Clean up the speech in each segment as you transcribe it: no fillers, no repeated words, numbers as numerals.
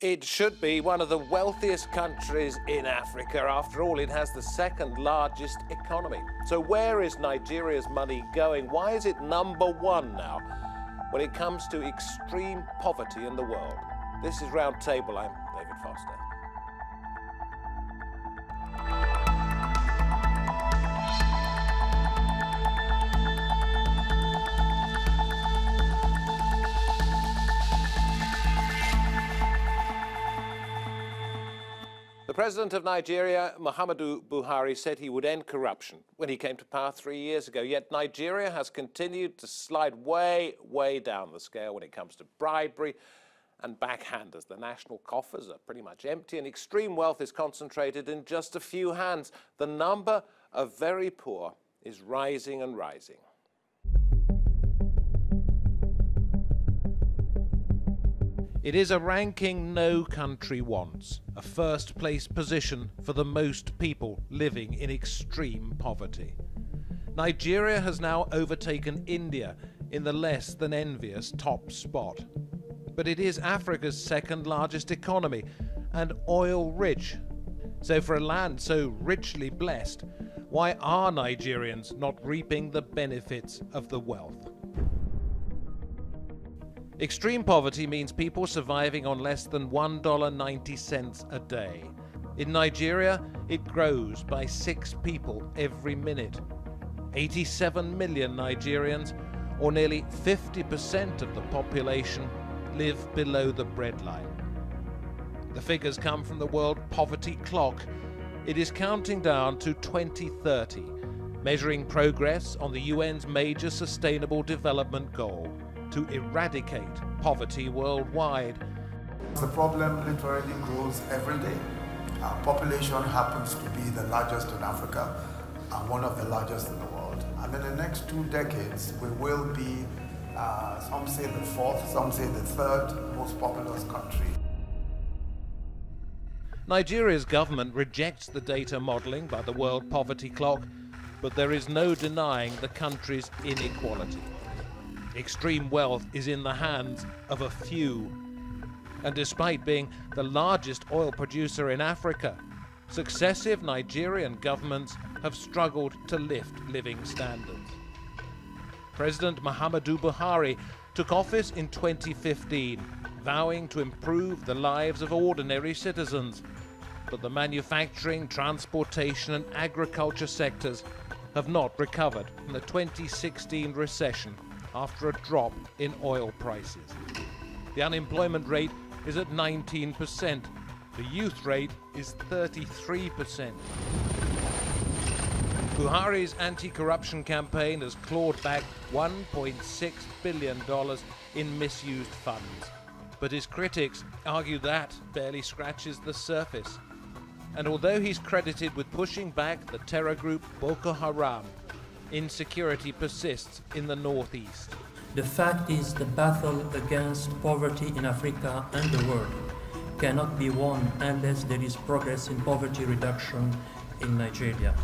It should be one of the wealthiest countries in Africa. After all, it has the second largest economy. So where is Nigeria's money going? Why is it #1 now when it comes to extreme poverty in the world? This is Roundtable. I'm David Foster. The President of Nigeria, Muhammadu Buhari, said he would end corruption when he came to power 3 years ago. Yet Nigeria has continued to slide way, way down the scale when it comes to bribery and backhanders. The national coffers are pretty much empty and extreme wealth is concentrated in just a few hands. The number of very poor is rising and rising. It is a ranking no country wants, a first-place position for the most people living in extreme poverty. Nigeria has now overtaken India in the less than envious top spot. But it is Africa's second largest economy and oil-rich. So for a land so richly blessed, why are Nigerians not reaping the benefits of the wealth? Extreme poverty means people surviving on less than $1.90 a day. In Nigeria, it grows by 6 people every minute. 87 million Nigerians, or nearly 50% of the population, live below the breadline. The figures come from the World Poverty Clock. It is counting down to 2030, measuring progress on the UN's major sustainable development goal to eradicate poverty worldwide. The problem literally grows every day. Our population happens to be the largest in Africa and one of the largest in the world. And in the next 2 decades, we will be, some say the 4th, some say the 3rd most populous country. Nigeria's government rejects the data modeling by the World Poverty Clock, but there is no denying the country's inequality. Extreme wealth is in the hands of a few. And despite being the largest oil producer in Africa, successive Nigerian governments have struggled to lift living standards. President Muhammadu Buhari took office in 2015, vowing to improve the lives of ordinary citizens. But the manufacturing, transportation and agriculture sectors have not recovered from the 2016 recession after a drop in oil prices. The unemployment rate is at 19%. The youth rate is 33%. Buhari's anti-corruption campaign has clawed back $1.6 billion in misused funds. But his critics argue that barely scratches the surface. And although he's credited with pushing back the terror group Boko Haram, insecurity persists in the northeast. The fact is, the battle against poverty in Africa and the world cannot be won unless there is progress in poverty reduction in Nigeria.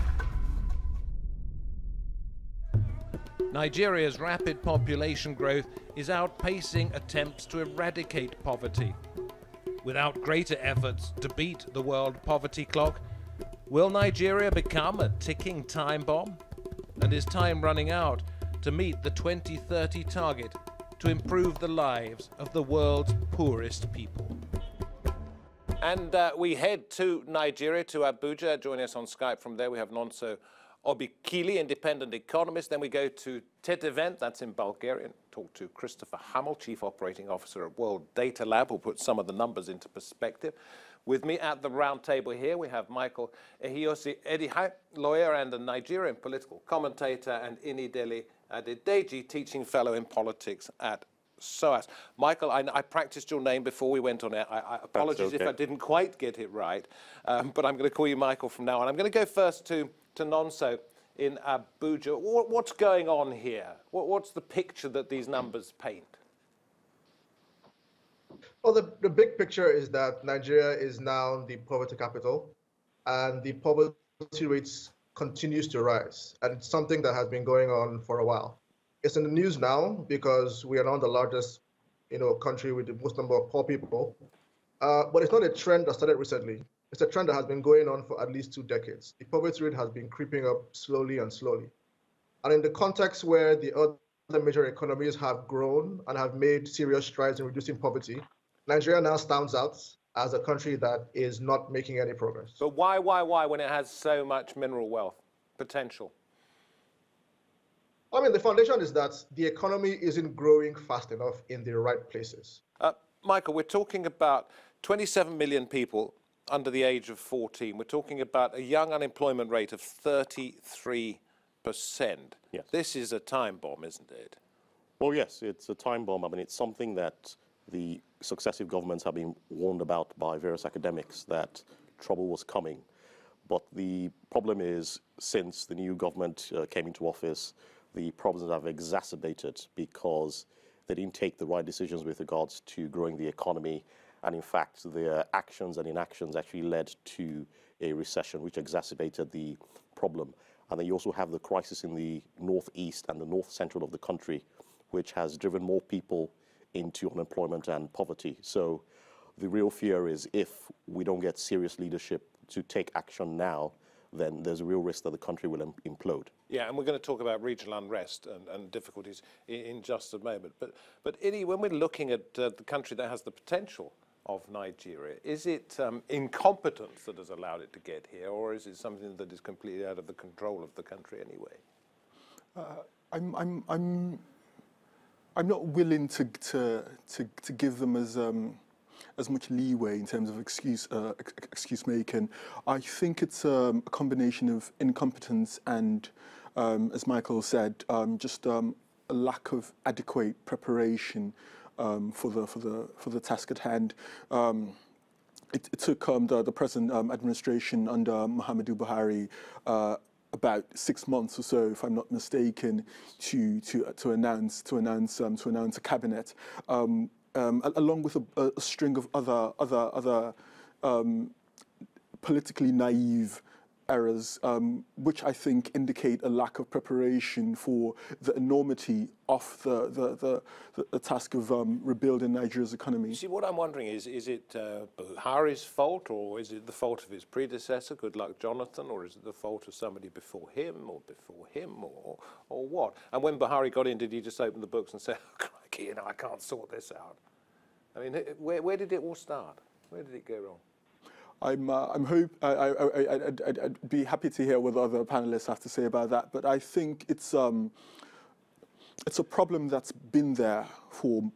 Nigeria's rapid population growth is outpacing attempts to eradicate poverty. Without greater efforts to beat the World Poverty Clock, will Nigeria become a ticking time bomb? And is time running out to meet the 2030 target to improve the lives of the world's poorest people? And we head to Nigeria, to Abuja. Joining us on Skype from there, we have Nonso Obikili, independent economist. Then we go to TEDevent, that's in Bulgaria, and talk to Christopher Hummel, Chief Operating Officer at World Data Lab, who'll put some of the numbers into perspective. With me at the round table here, we have Michael Ehiosi Edihai, lawyer and a Nigerian political commentator, and Inidele Adedeji, teaching fellow in politics at SOAS. Michael, I practiced your name before we went on air. I apologize if I didn't quite get it right, but I'm going to call you Michael from now on. I'm going to go first to Nonso in Abuja. What's going on here? What's the picture that these numbers paint? Well, the big picture is that Nigeria is now the poverty capital, and the poverty rates continues to rise, and it's something that has been going on for a while. It's in the news now because we are now the largest, country with the most number of poor people, But it's not a trend that started recently. It's a trend that has been going on for at least 2 decades. The poverty rate has been creeping up slowly and slowly. And in the context where the other major economies have grown and have made serious strides in reducing poverty, Nigeria now stands out as a country that is not making any progress. But why, when it has so much mineral wealth potential? I mean, the foundation is that the economy isn't growing fast enough in the right places. Michael, we're talking about 27 million people under the age of 14. We're talking about a young unemployment rate of 33%. Yes. This is a time bomb, isn't it? Well, yes, it's a time bomb. I mean, it's something that the successive governments have been warned about by various academics that trouble was coming. But the problem is, since the new government came into office, the problems have exacerbated because they didn't take the right decisions with regards to growing the economy. And in fact, their actions and inactions actually led to a recession, which exacerbated the problem. And then you also have the crisis in the northeast and the north central of the country, which has driven more people into unemployment and poverty. So the real fear is if we don't get serious leadership to take action now, then there's a real risk that the country will implode. Yeah, and we're going to talk about regional unrest and difficulties in just a moment. But Idi, when we're looking at the country that has the potential of Nigeria, is it incompetence that has allowed it to get here, or is it something that is completely out of the control of the country anyway? I'm not willing to give them as much leeway in terms of excuse making. I think it's a combination of incompetence and, as Michael said, just a lack of adequate preparation for the task at hand. It took the present administration under Muhammadu Buhari about 6 months or so, if I'm not mistaken, to announce a cabinet. Along with a string of other politically naive errors, which I think indicate a lack of preparation for the enormity of the task of rebuilding Nigeria's economy. You see, what I'm wondering is it Buhari's fault, or is it the fault of his predecessor, Goodluck Jonathan, or is it the fault of somebody before him, or what? And when Buhari got in, did he just open the books and say, oh, crikey, I can't sort this out? I mean, where did it all start? Where did it go wrong? I'd be happy to hear what the other panelists have to say about that, but I think it's a problem that's been there for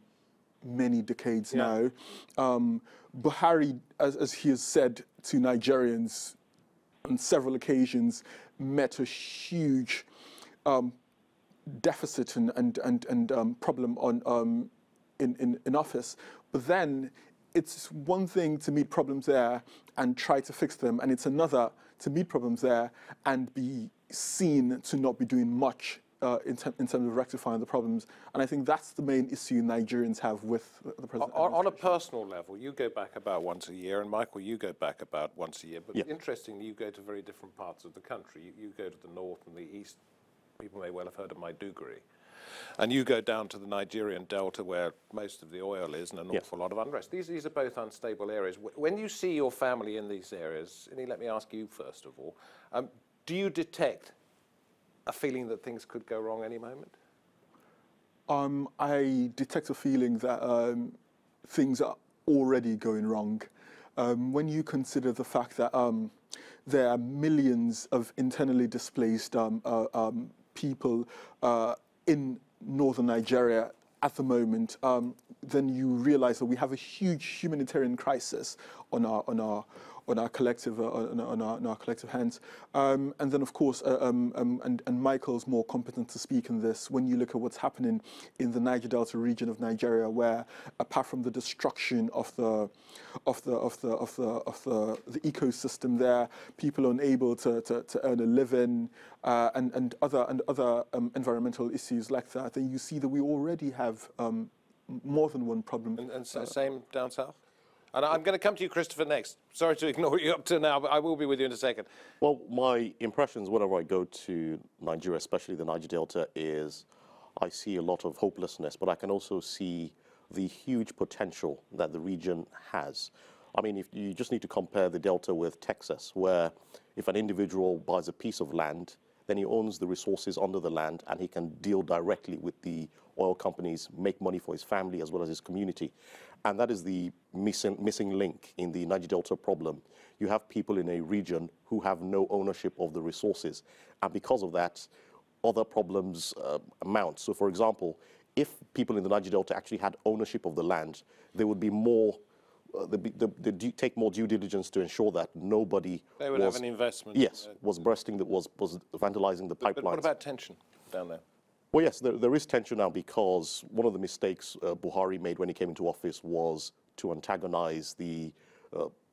many decades now. Buhari, as he has said to Nigerians on several occasions, met a huge deficit and problem in office, but then it's one thing to meet problems there and try to fix them, and it's another to meet problems there and be seen to not be doing much in terms of rectifying the problems. And I think that's the main issue Nigerians have with the president. On a personal level, you go back about once a year, and Michael, you go back about once a year. But interestingly, you go to very different parts of the country. You go to the north and the east. People may well have heard of Maiduguri. And you go down to the Nigerian Delta, where most of the oil is, and an awful lot of unrest. These are both unstable areas. When you see your family in these areas, and let me ask you first of all, do you detect a feeling that things could go wrong any moment? I detect a feeling that things are already going wrong. When you consider the fact that there are millions of internally displaced people in northern Nigeria at the moment, then you realize that we have a huge humanitarian crisis on our collective hands. And then, of course, and Michael's more competent to speak in this. When you look at what's happening in the Niger Delta region of Nigeria, where apart from the destruction of the ecosystem there, people are unable to earn a living, and other environmental issues like that, then you see that we already have more than one problem. And same down south? And I'm going to come to you, Christopher, next. Sorry to ignore you up to now, but I will be with you in a second. Well, my impressions whenever I go to Nigeria, especially the Niger Delta, is I see a lot of hopelessness, but I can also see the huge potential that the region has. I mean, if you just need to compare the Delta with Texas, where if an individual buys a piece of land, then he owns the resources under the land and he can deal directly with the oil companies, make money for his family as well as his community. And that is the missing link in the Niger Delta problem. You have people in a region who have no ownership of the resources. And because of that, other problems mount. So for example, if people in the Niger Delta actually had ownership of the land, there would be more they take more due diligence to ensure that nobody they would have an investment. Yes, was bursting, that was vandalizing the pipelines. But what about tension down there? Well, yes, there is tension now because one of the mistakes Buhari made when he came into office was to antagonize the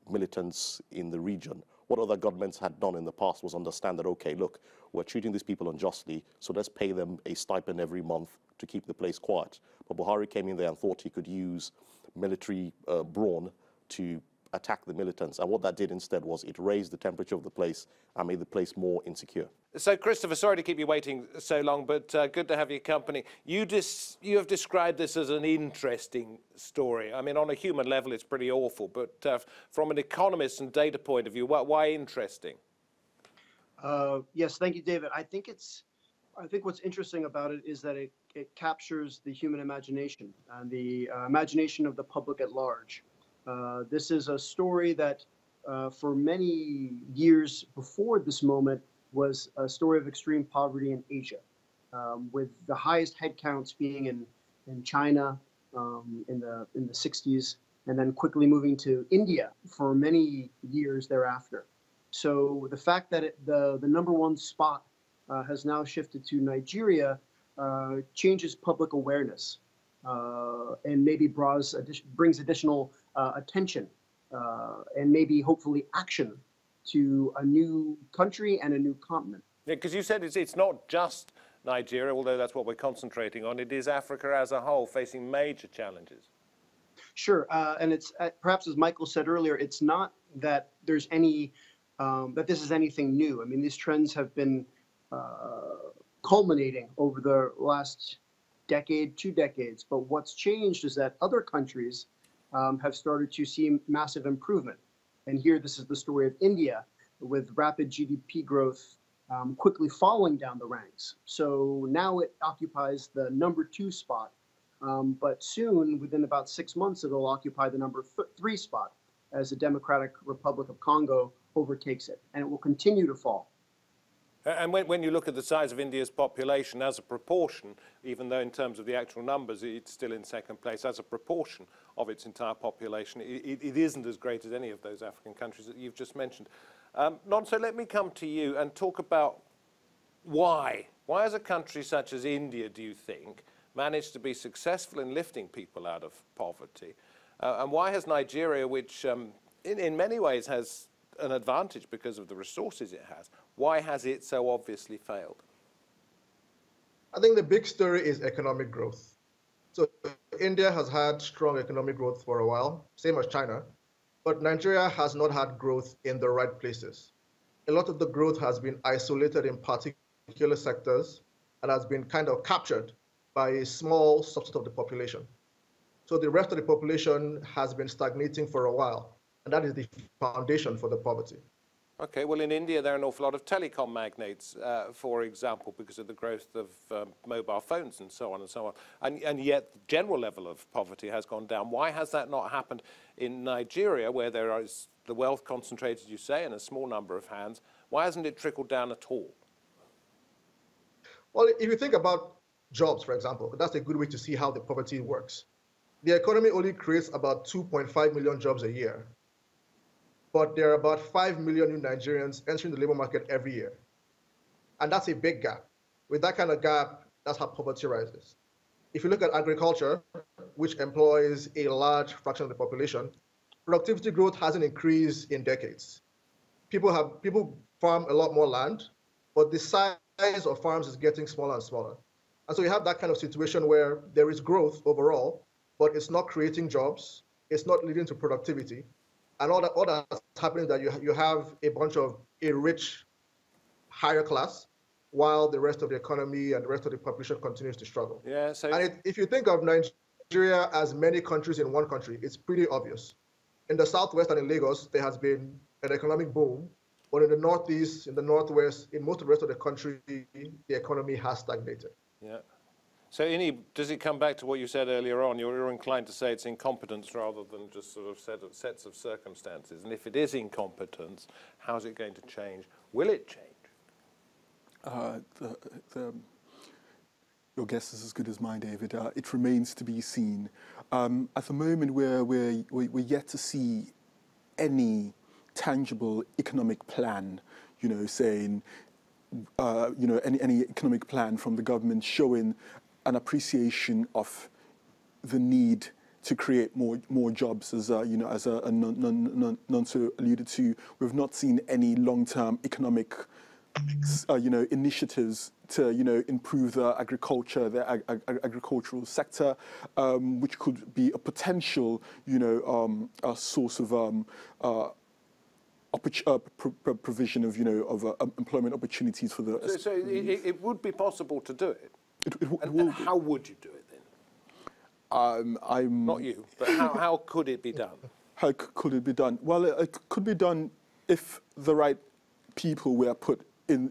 militants in the region. What other governments had done in the past was understand that, okay, look, we're treating these people unjustly, so let's pay them a stipend every month to keep the place quiet. But Buhari came in there and thought he could use military brawn to attack the militants. And what that did instead was it raised the temperature of the place and made the place more insecure. So, Christopher, sorry to keep you waiting so long, but good to have your company. You have described this as an interesting story. I mean, on a human level, it's pretty awful, but from an economist and data point of view, why interesting? Yes, thank you, David. I think what's interesting about it is that it captures the human imagination and the imagination of the public at large. This is a story that for many years before this moment was a story of extreme poverty in Asia, with the highest headcounts being in China in the 60s, and then quickly moving to India for many years thereafter. So the fact that the number one spot has now shifted to Nigeria changes public awareness and maybe brings additional attention and maybe hopefully action to a new country and a new continent. Yeah, because you said it's not just Nigeria, although that's what we're concentrating on. It is Africa as a whole facing major challenges. Sure, and it's perhaps as Michael said earlier, it's not that there's any that this is anything new. I mean, these trends have been culminating over the last decade, 2 decades. But what's changed is that other countries have started to see massive improvement. And here, this is the story of India, with rapid GDP growth quickly falling down the ranks. So now it occupies the number 2 spot. But soon, within about 6 months, it'll occupy the number 3 spot as the Democratic Republic of Congo overtakes it. And it will continue to fall. And when you look at the size of India's population as a proportion, even though in terms of the actual numbers it's still in second place, as a proportion of its entire population, it isn't as great as any of those African countries that you've just mentioned. Nonso, let me come to you and talk about why. Why has a country such as India, do you think, managed to be successful in lifting people out of poverty? And why has Nigeria, which in many ways has an advantage because of the resources it has, why has it so obviously failed? I think the big story is economic growth. So India has had strong economic growth for a while, same as China, but Nigeria has not had growth in the right places. A lot of the growth has been isolated in particular sectors and has been kind of captured by a small subset of the population. So the rest of the population has been stagnating for a while, and that is the foundation for the poverty. Okay, well, in India, there are an awful lot of telecom magnates, for example, because of the growth of mobile phones and so on and so on. And yet the general level of poverty has gone down. Why has that not happened in Nigeria, where there is the wealth concentrated, you say, in a small number of hands? Why hasn't it trickled down at all? Well, if you think about jobs, for example, that's a good way to see how the poverty works. The economy only creates about 2.5 million jobs a year. But there are about 5 million new Nigerians entering the labor market every year. And that's a big gap. With that kind of gap, that's how poverty rises. If you look at agriculture, which employs a large fraction of the population, productivity growth hasn't increased in decades. People farm a lot more land, but the size of farms is getting smaller and smaller. And so you have that kind of situation where there is growth overall, but it's not creating jobs, it's not leading to productivity. And all that's happening is that you have a bunch of a rich, higher class, while the rest of the economy and the rest of the population continues to struggle. Yeah. So and if you think of Nigeria, Nigeria as many countries in one country, it's pretty obvious. In the southwest and in Lagos, there has been an economic boom, but in the northeast, in the northwest, in most of the rest of the country, the economy has stagnated. Yeah. So, Ini, does it come back to what you said earlier on? You're inclined to say it's incompetence rather than just sort of sets of circumstances. And if it is incompetence, how's it going to change? Will it change? Your guess is as good as mine, David. It remains to be seen. At the moment, we're yet to see any tangible economic plan, saying, any economic plan from the government showing an appreciation of the need to create more jobs, as Nonso alluded to. We've not seen any long-term economic, initiatives to, improve the agriculture, the agricultural sector, which could be a potential, a source of provision of, employment opportunities for the. So it would be possible to do it. And how would you do it then? I'm not you, but how could it be done? How could it be done? Well, it could be done if the right people were put in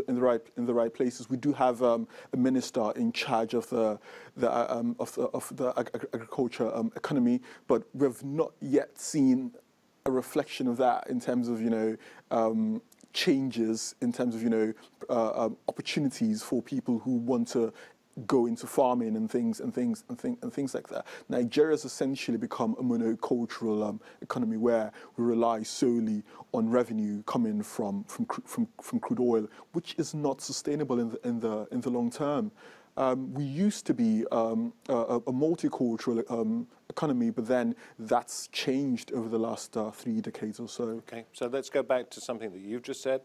the right places. We do have a minister in charge of the agriculture economy, but we've not yet seen a reflection of that in terms of changes, in terms of opportunities for people who want to go into farming and things like that. Nigeria has essentially become a monocultural economy where we rely solely on revenue coming from crude oil, which is not sustainable in the long term. We used to be a multicultural economy, but then that's changed over the last 3 decades or so. Okay, so let's go back to something that you've just said.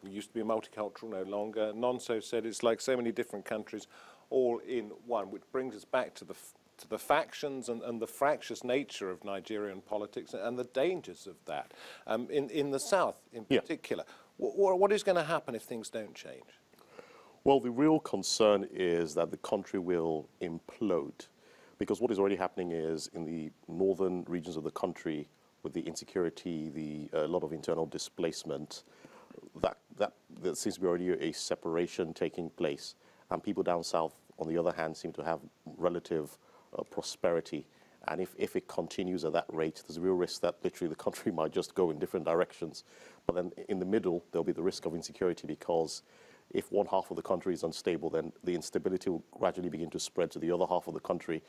We used to be multicultural, no longer. Nonso said it's like so many different countries all in one, which brings us back to the factions and the fractious nature of Nigerian politics and the dangers of that. In the south, in particular, what is going to happen if things don't change? Well, the real concern is that the country will implode, because what is already happening is in the northern regions of the country, with the insecurity, a lot of internal displacement, there seems to be already a separation taking place, and people down south, on the other hand, seem to have relative prosperity. And if it continues at that rate, there's a real risk that literally the country might just go in different directions. But then in the middle, there'll be the risk of insecurity, because if one half of the country is unstable, then the instability will gradually begin to spread to the other half of the country.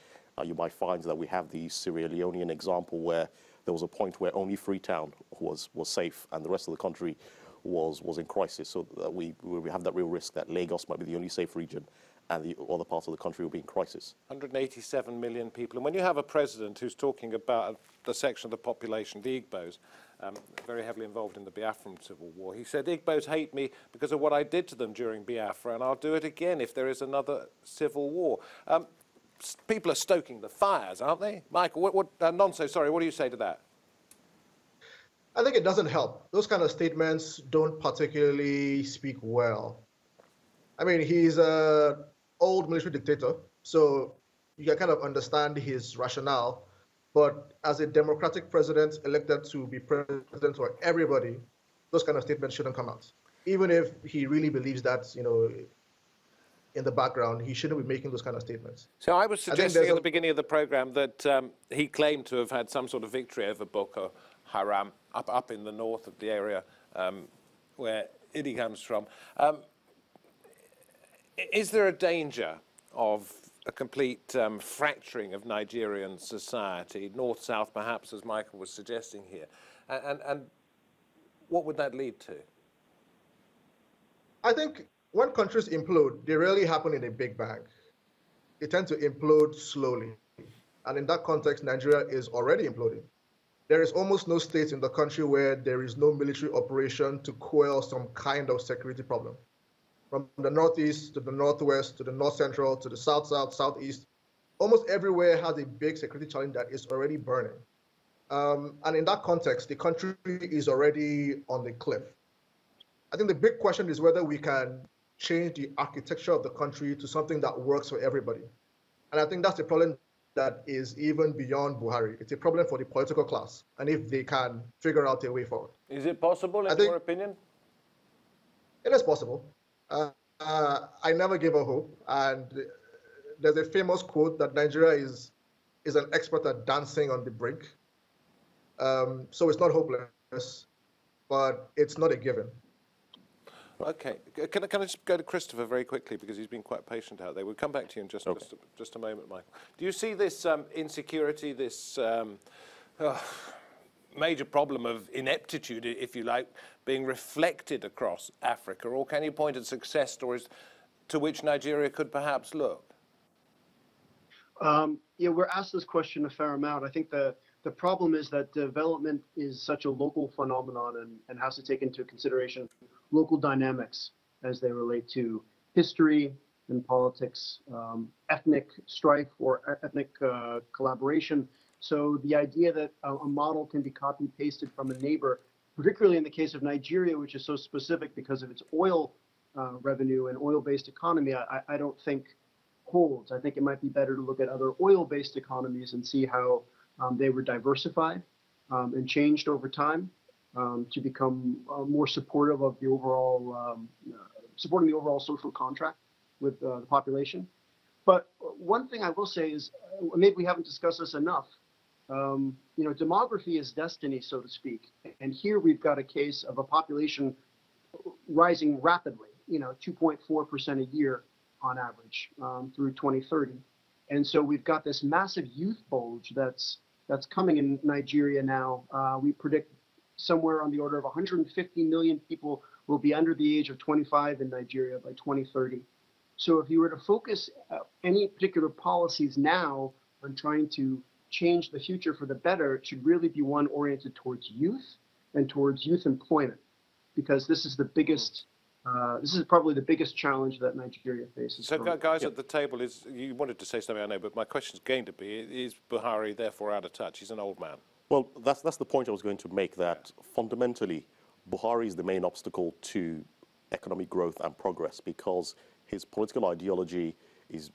You might find that we have the Sierra Leonean example where there was a point where only Freetown was safe and the rest of the country was in crisis. So that we have that real risk that Lagos might be the only safe region and the other parts of the country will be in crisis. 187 million people. And when you have a president who's talking about the section of the population, the Igbos, very heavily involved in the Biafran civil war, he said, Igbos hate me because of what I did to them during Biafra, and I'll do it again if there is another civil war. People are stoking the fires, aren't they? Michael, Nonso, sorry, what do you say to that? I think it doesn't help. Those kind of statements don't particularly speak well. I mean, he's an old military dictator, so you can kind of understand his rationale. But as a democratic president elected to be president for everybody, those kind of statements shouldn't come out. Even if he really believes that, in the background, he shouldn't be making those kind of statements. So I was suggesting at the beginning of the program that he claimed to have had some sort of victory over Boko Haram up in the north of the area where Idi comes from. Is there a danger of a complete fracturing of Nigerian society, north-south perhaps, as Michael was suggesting here? And what would that lead to? I think when countries implode, they rarely happen in a big bang. They tend to implode slowly. And in that context, Nigeria is already imploding. There is almost no state in the country where there is no military operation to quell some kind of security problem. From the northeast to the northwest to the north central to the south, southeast, almost everywhere has a big security challenge that is already burning. And in that context, the country is already on the cliff. I think the big question is whether we can change the architecture of the country to something that works for everybody. And I think that's the problem that is even beyond Buhari. It's a problem for the political class, and if they can figure out a way forward. Is it possible, in your opinion? It is possible. I never give up hope, and there's a famous quote that Nigeria is an expert at dancing on the brink. So it's not hopeless, but it's not a given. Okay. Can I just go to Christopher very quickly, because he's been quite patient out there. We'll come back to you in just a moment, Michael. Do you see this insecurity, this major problem of ineptitude, if you like, being reflected across Africa, or can you point at success stories to which Nigeria could perhaps look? Yeah, we're asked this question a fair amount. I think the problem is that development is such a local phenomenon and has to take into consideration local dynamics as they relate to history and politics, ethnic strife or ethnic collaboration. So the idea that a model can be copy-pasted from a neighbor, particularly in the case of Nigeria, which is so specific because of its oil revenue and oil-based economy, I don't think holds. I think it might be better to look at other oil-based economies and see how they were diversified and changed over time to become more supportive of the overall, supporting the overall social contract with the population. But one thing I will say is, maybe we haven't discussed this enough, you know, demography is destiny, so to speak. And here we've got a case of a population rising rapidly, you know, 2.4% a year on average through 2030. And so we've got this massive youth bulge that's coming in Nigeria now. We predict somewhere on the order of 150 million people will be under the age of 25 in Nigeria by 2030. So if you were to focus any particular policies now on trying to change the future for the better, it should really be one oriented towards youth and towards youth employment, because this is the biggest, this is probably the biggest challenge that Nigeria faces. So guys at the table, you wanted to say something, I know, but my question's going to be, is Buhari therefore out of touch? He's an old man. Well, that's the point I was going to make, that fundamentally Buhari is the main obstacle to economic growth and progress, because his political ideology is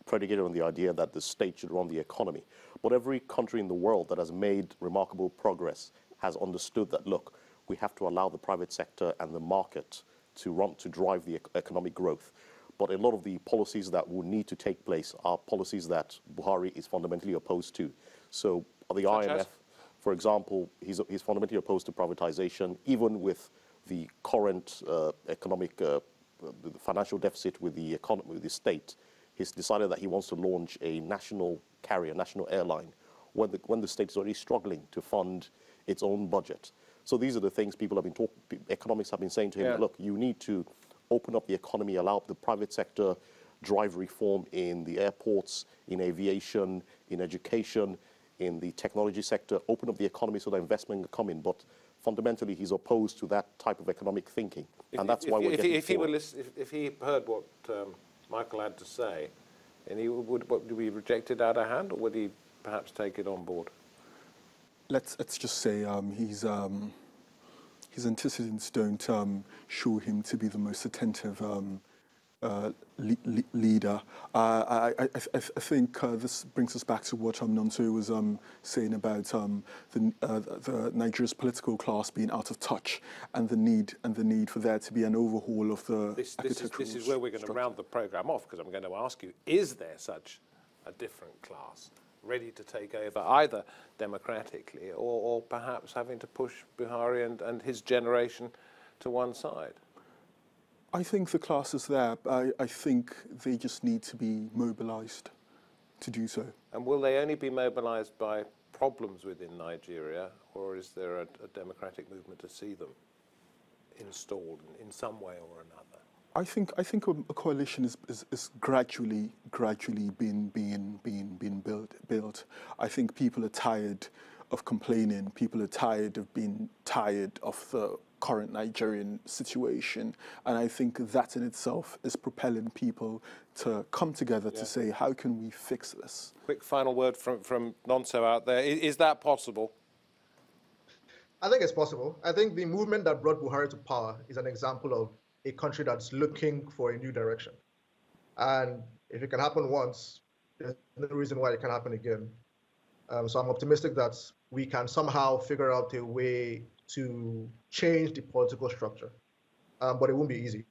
predicated on the idea that the state should run the economy. But every country in the world that has made remarkable progress has understood that, look, we have to allow the private sector and the market to drive the economic growth. But a lot of the policies that will need to take place are policies that Buhari is fundamentally opposed to. So the IMF, for example, he's fundamentally opposed to privatization, even with the current economic the financial deficit with the economy, with the state. He's decided that he wants to launch a national carrier, national airline, when the state is already struggling to fund its own budget. So these are the things people have been talking, economics have been saying to him, look, you need to open up the economy, allow the private sector, drive reform in the airports, in aviation, in education, in the technology sector, open up the economy so that investment can come in. But fundamentally, he's opposed to that type of economic thinking. And that's why we're getting if he heard what Michael had to say, and would we reject it out of hand, or would he perhaps take it on board? Let's just say his antecedents don't show him to be the most attentive leader. I think this brings us back to what Nonso was saying about the Nigeria's political class being out of touch, and the need for there to be an overhaul of the This is where we're going to round the programme off, because I'm going to ask you, is there such a different class ready to take over, either democratically or perhaps having to push Buhari and his generation to one side? I think the class is there. I think they just need to be mobilised to do so. And will they only be mobilised by problems within Nigeria, or is there a democratic movement to see them installed in some way or another? I think a coalition is gradually being built. I think people are tired of complaining. People are tired of being tired of the current Nigerian situation, and I think that in itself is propelling people to come together to say, how can we fix this? Quick final word from Nonso out there. Is that possible? I think it's possible. I think the movement that brought Buhari to power is an example of a country that's looking for a new direction. And if it can happen once, there's no reason why it can happen again. So I'm optimistic that we can somehow figure out a way to change the political structure, but it won't be easy.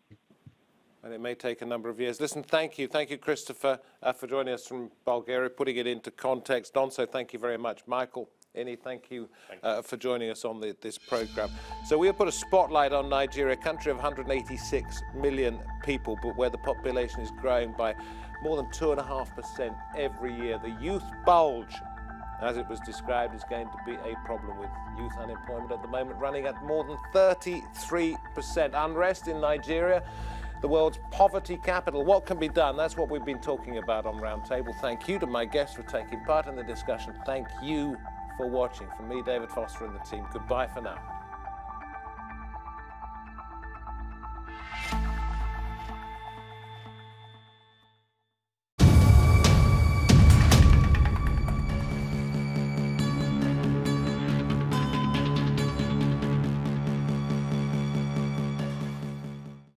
And it may take a number of years. Listen, thank you, Christopher, for joining us from Bulgaria, putting it into context. Donso, thank you very much. Michael, Ini, thank you for joining us on this program. So we'll put a spotlight on Nigeria, a country of 186 million people, but where the population is growing by more than 2.5% every year. The youth bulge, as it was described, is going to be a problem, with youth unemployment at the moment running at more than 33%. Unrest in Nigeria, the world's poverty capital. What can be done? That's what we've been talking about on Roundtable. Thank you to my guests for taking part in the discussion. Thank you for watching. From me, David Foster, and the team, goodbye for now.